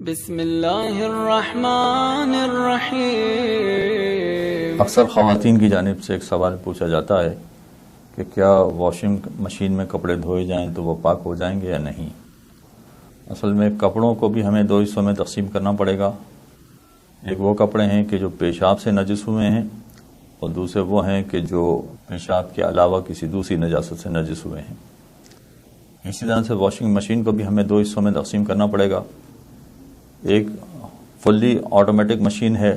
بسم اللہ الرحمن الرحیم۔ اکثر خواتین کی جانب سے ایک سوال پوچھا جاتا ہے کہ کیا واشنگ مشین میں کپڑے دھوئے جائیں تو وہ پاک ہو جائیں گے یا نہیں۔ اصل میں کپڑوں کو بھی ہمیں دو حصوں میں تقسیم کرنا پڑے گا۔ ایک وہ کپڑے ہیں کہ جو پیشاب سے نجس ہوئے ہیں، اور دوسرے وہ ہیں کہ جو پیشاب کے علاوہ کسی دوسری نجاست سے نجس ہوئے ہیں۔ اسی طرح سے واشنگ مشین کو بھی ہمیں دو حصوں میں تقسیم کرنا پڑے گا۔ ایک فلی آٹومیٹک مشین ہے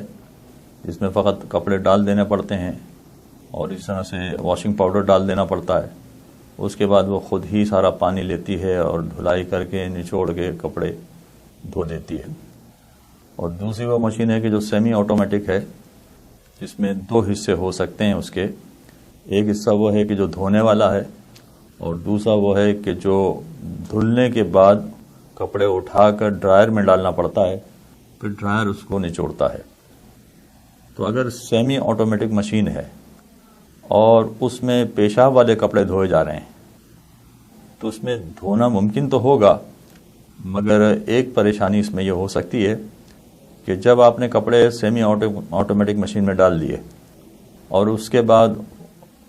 جس میں فقط کپڑے ڈال دینے پڑتے ہیں اور اس طرح سے واشنگ پاؤڈر ڈال دینا پڑتا ہے، اس کے بعد وہ خود ہی سارا پانی لیتی ہے اور دھلائی کر کے نچوڑ کے کپڑے دھو دیتی ہے۔ اور دوسری وہ مشین ہے کہ جو سیمی آٹومیٹک ہے، جس میں دو حصے ہو سکتے ہیں اس کے۔ ایک حصہ وہ ہے کہ جو دھونے والا ہے، اور دوسرا وہ ہے کہ جو دھلنے کے بعد کپڑے اٹھا کر ڈرائر میں ڈالنا پڑتا ہے، پھر ڈرائر اس کو نچوڑتا ہے۔ تو اگر سیمی آٹومیٹک مشین ہے اور اس میں پیشاب والے کپڑے دھوئے جا رہے ہیں تو اس میں دھونا ممکن تو ہوگا، مگر ایک پریشانی اس میں یہ ہو سکتی ہے کہ جب آپ نے کپڑے سیمی آٹومیٹک مشین میں ڈال دیے اور اس کے بعد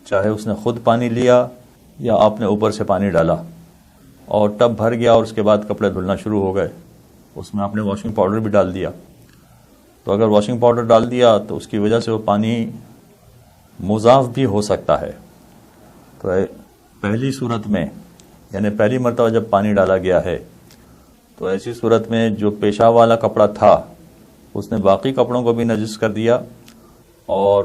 چاہے اس نے خود پانی لیا یا آپ نے اوپر سے پانی ڈالا اور ٹب بھر گیا اور اس کے بعد کپڑے دھلنا شروع ہو گئے، اس میں آپ نے واشنگ پاؤڈر بھی ڈال دیا، تو اگر واشنگ پاؤڈر ڈال دیا تو اس کی وجہ سے وہ پانی مضاف بھی ہو سکتا ہے۔ تو پہلی صورت میں، یعنی پہلی مرتبہ جب پانی ڈالا گیا ہے، تو ایسی صورت میں جو پیشاب والا کپڑا تھا اس نے باقی کپڑوں کو بھی نجس کر دیا، اور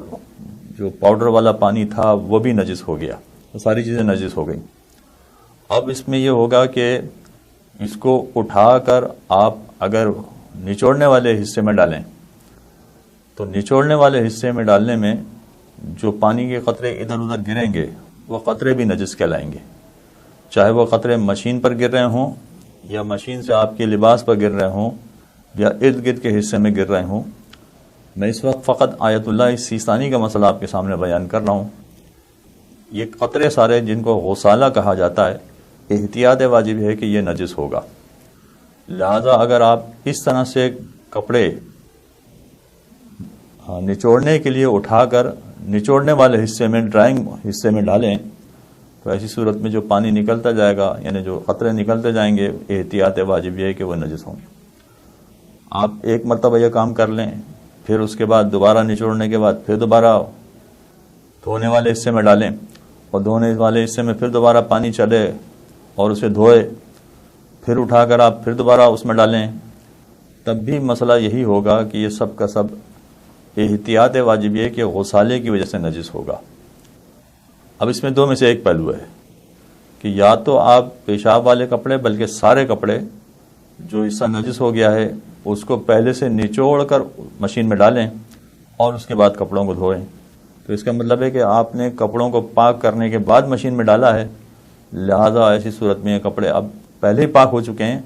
جو پاؤڈر والا پانی تھا وہ بھی نجس ہو گیا، تو ساری چیزیں نجس ہو گئیں۔ اب اس میں یہ ہوگا کہ اس کو اٹھا کر آپ اگر نچوڑنے والے حصے میں ڈالیں تو نچوڑنے والے حصے میں ڈالنے میں جو پانی کے قطرے ادھر ادھر گریں گے وہ قطرے بھی نجس کہلائیں گے، چاہے وہ قطرے مشین پر گر رہے ہوں یا مشین سے آپ کے لباس پر گر رہے ہوں یا ارد گرد کے حصے میں گر رہے ہوں۔ میں اس وقت فقط آیت اللہ سیستانی کا مسئلہ آپ کے سامنے بیان کر رہا ہوں۔ یہ قطرے سارے جن کو غسالہ کہا جاتا ہے، احتیاط واجب ہے کہ یہ نجس ہوگا، لہذا اگر آپ اس طرح سے کپڑے نچوڑنے کے لیے اٹھا کر نچوڑنے والے حصے میں، ڈرائنگ حصے میں ڈالیں، تو ایسی صورت میں جو پانی نکلتا جائے گا، یعنی جو قطرے نکلتے جائیں گے، احتیاط واجب یہ ہے کہ وہ نجس ہوں گے۔ آپ ایک مرتبہ یہ کام کر لیں، پھر اس کے بعد دوبارہ نچوڑنے کے بعد پھر دوبارہ دھونے والے حصے میں ڈالیں، اور دھونے والے حصے میں پھر دوبارہ پانی چلے اور اسے دھوئے، پھر اٹھا کر آپ پھر دوبارہ اس میں ڈالیں، تب بھی مسئلہ یہی ہوگا کہ یہ سب کا سب احتیاط واجب ہے کہ غسالے کی وجہ سے نجس ہوگا۔ اب اس میں دو میں سے ایک پہلو ہے کہ یا تو آپ پیشاب والے کپڑے، بلکہ سارے کپڑے جو حصہ نجس ہو گیا ہے اس کو پہلے سے نچوڑ کر مشین میں ڈالیں اور اس کے بعد کپڑوں کو دھوئیں۔ تو اس کا مطلب ہے کہ آپ نے کپڑوں کو پاک کرنے کے بعد مشین میں ڈالا ہے، لہذا ایسی صورت میں یہ کپڑے اب پہلے ہی پاک ہو چکے ہیں،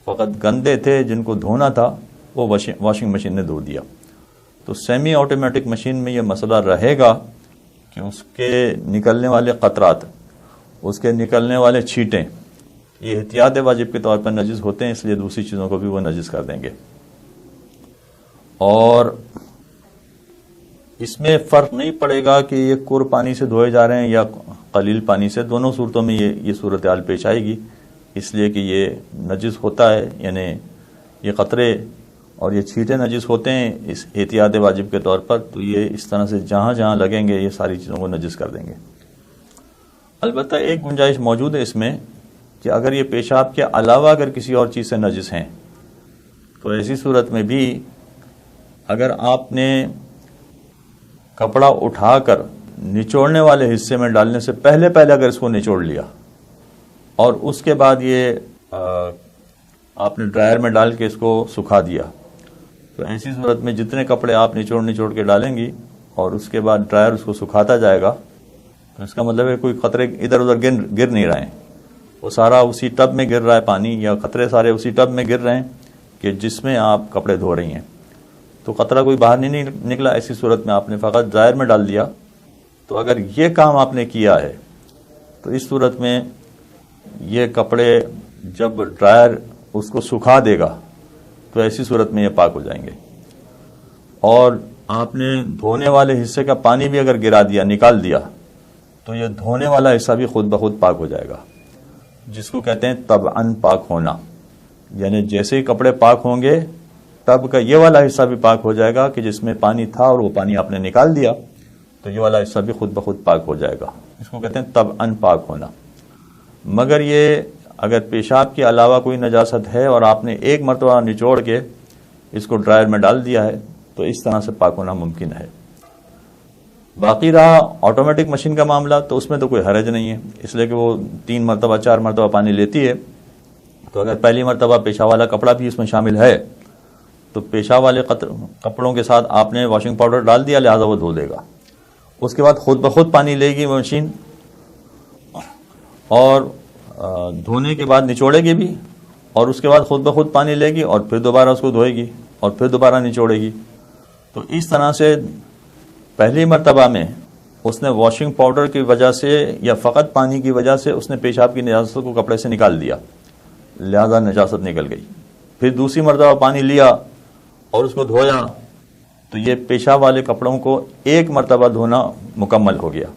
فقط گندے تھے جن کو دھونا تھا وہ واشنگ مشین نے دھو دیا۔ تو سیمی آٹومیٹک مشین میں یہ مسئلہ رہے گا کہ اس کے نکلنے والے قطرات، اس کے نکلنے والے چھینٹیں، یہ احتیاط واجب کے طور پر نجس ہوتے ہیں، اس لیے دوسری چیزوں کو بھی وہ نجس کر دیں گے۔ اور اس میں فرق نہیں پڑے گا کہ یہ کور پانی سے دھوئے جا رہے ہیں یا قلیل پانی سے، دونوں صورتوں میں یہ صورتحال پیش آئے گی، اس لیے کہ یہ نجس ہوتا ہے، یعنی یہ قطرے اور یہ چھینٹے نجس ہوتے ہیں اس احتیاط واجب کے طور پر، تو یہ اس طرح سے جہاں جہاں لگیں گے یہ ساری چیزوں کو نجس کر دیں گے۔ البتہ ایک گنجائش موجود ہے اس میں کہ اگر یہ پیشاب کے علاوہ اگر کسی اور چیز سے نجس ہیں تو ایسی صورت میں بھی اگر آپ نے کپڑا اٹھا کر نچوڑنے والے حصے میں ڈالنے سے پہلے اگر اس کو نچوڑ لیا اور اس کے بعد یہ آپ نے ڈرائر میں ڈال کے اس کو سکھا دیا، تو ایسی صورت میں جتنے کپڑے آپ نچوڑ کے ڈالیں گی اور اس کے بعد ڈرائر اس کو سکھاتا جائے گا، تو اس کا مطلب ہے کوئی قطرے ادھر ادھر گر نہیں رہے ہیں، وہ سارا اسی ٹب میں گر رہا ہے پانی، یا قطرے سارے اسی ٹب میں گر رہے ہیں کہ جس میں آپ کپڑے دھو رہی ہیں، تو قطرہ کوئی باہر نہیں نکلا۔ ایسی صورت میں آپ نے فقط ڈرائر میں ڈال دیا۔ تو اگر یہ کام آپ نے کیا ہے تو اس صورت میں یہ کپڑے جب ڈرائر اس کو سکھا دے گا تو ایسی صورت میں یہ پاک ہو جائیں گے. اور آپ نے دھونے والے حصے کا پانی بھی اگر گرا دیا، نکال دیا، تو یہ دھونے والا حصہ بھی خود بخود پاک ہو جائے گا، جس کو کہتے ہیں طبعاً پاک ہونا. یعنی جیسے ہی کپڑے پاک ہوں گے تب کا یہ والا حصہ بھی پاک ہو جائے گا کہ جس میں پانی تھا اور وہ پانی آپ نے نکال دیا، تو یہ والا حصہ بھی خود بخود پاک ہو جائے گا. اس کو کہتے ہیں طبعاً پاک ہونا. مگر یہ اگر پیشاب کے علاوہ کوئی نجاست ہے اور آپ نے ایک مرتبہ نچوڑ کے اس کو ڈرائر میں ڈال دیا ہے تو اس طرح سے پاک ہونا ممکن ہے. باقی رہا آٹومیٹک مشین کا معاملہ، تو اس میں تو کوئی حرج نہیں ہے، اس لیے کہ وہ 3 مرتبہ 4 مرتبہ پانی لیتی ہے. تو اگر پہلی مرتبہ پیشاب والا کپڑا بھی اس میں شامل ہے تو پیشاب والے کپڑوں کے ساتھ آپ نے واشنگ پاؤڈر ڈال دیا، لہٰذا وہ دھو دے گا. اس کے بعد خود بخود پانی لے گی وہ مشین، اور دھونے کے بعد نچوڑے گی بھی، اور اس کے بعد خود بخود پانی لے گی اور پھر دوبارہ اس کو دھوئے گی اور پھر دوبارہ نچوڑے گی. تو اس طرح سے پہلی مرتبہ میں اس نے واشنگ پاؤڈر کی وجہ سے یا فقط پانی کی وجہ سے اس نے پیشاب کی نجاست کو کپڑے سے نکال دیا، لہذا نجاست نکل گئی. پھر دوسری مرتبہ پانی لیا اور اس کو دھویا، تو یہ پیشاب والے کپڑوں کو ایک مرتبہ دھونا مکمل ہو گیا،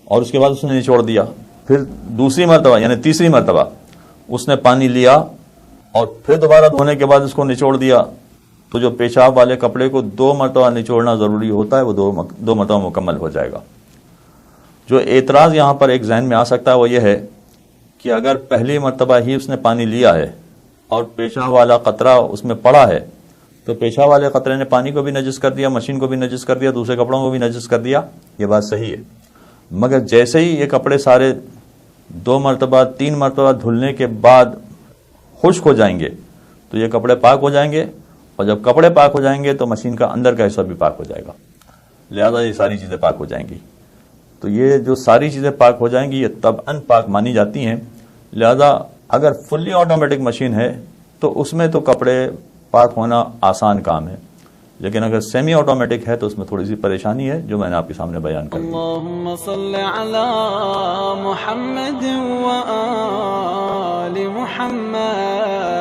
اور اس کے بعد اس نے نچوڑ دیا. پھر دوسری مرتبہ یعنی تیسری مرتبہ اس نے پانی لیا اور پھر دوبارہ دھونے کے بعد اس کو نچوڑ دیا. تو جو پیشاب والے کپڑے کو 2 مرتبہ نچوڑنا ضروری ہوتا ہے وہ 2 مرتبہ مکمل ہو جائے گا. جو اعتراض یہاں پر ایک ذہن میں آ سکتا ہے وہ یہ ہے کہ اگر پہلی مرتبہ ہی اس نے پانی لیا ہے اور پیشاب والا قطرہ اس میں پڑا ہے تو پیشاب والے قطرے نے پانی کو بھی نجس کر دیا، مشین کو بھی نجس کر دیا، دوسرے کپڑوں کو بھی نجس کر دیا. یہ بات صحیح ہے. مگر جیسے ہی یہ کپڑے سارے 2 مرتبہ 3 مرتبہ دھلنے کے بعد خشک ہو جائیں گے تو یہ کپڑے پاک ہو جائیں گے، اور جب کپڑے پاک ہو جائیں گے تو مشین کا اندر کا حصہ بھی پاک ہو جائے گا، لہذا یہ ساری چیزیں پاک ہو جائیں گی. تو یہ جو ساری چیزیں پاک ہو جائیں گی یہ طبعاً پاک مانی جاتی ہیں. لہذا اگر فلی آٹومیٹک مشین ہے تو اس میں تو کپڑے پاک ہونا آسان کام ہے، لیکن اگر سیمی آٹومیٹک ہے تو اس میں تھوڑی سی پریشانی ہے جو میں نے آپ کے سامنے بیان کر دی. اللهم صل على محمد وآل محمد.